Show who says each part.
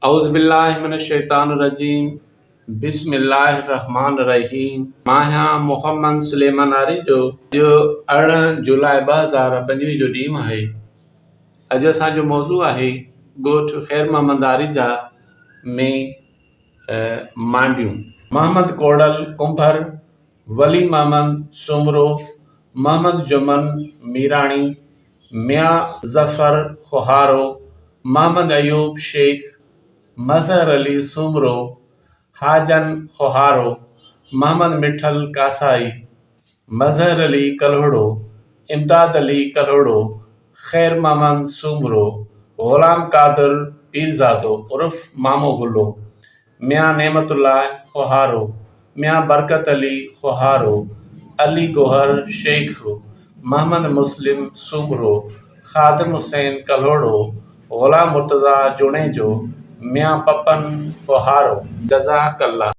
Speaker 1: औज़ुबिल्लाहिमिनश्शैतानिर्रजीम बिस्मिल्लाहिर्रहमानिर्रहीम। मां मोहम्मद सुलेमान आरी जो 18 जुलाई 2025 जो ॾींहुं आहे। अॼु असांजो मौज़ू आहे ॻोठ ख़ैर मोहम्मद आरिजा में मांडियूं। मोहम्मद कोड़ल कुंभर, वली मोहम्मद सुमरो, मोहम्मद जुमन मीराणी, मियां ज़फ़र खुहारो, मोहम्मद अयूब शेख, मज़हर अली सुमरो, हाजन खुहारो, मोहम्मद मिठल कासाई, मज़हर अली कल्हड़ो, इमदाद अली कल्हड़ो, खैर मोहम्मद सुमरो, गुलाम कादिर पीरज़ादो उर्फ मामो गुल्लो, मियां नेमतुल्लाह खुहारो, मियां बरकत अली खुहारो, अली गोहर शेख, मोहम्मद मुस्लिम सुमरो, खादिम हुसैन कल्हड़ो, गुलाम मुर्तज़ा जुणेजो, मियां पपन खुहारो। जज़ाकल्लाह।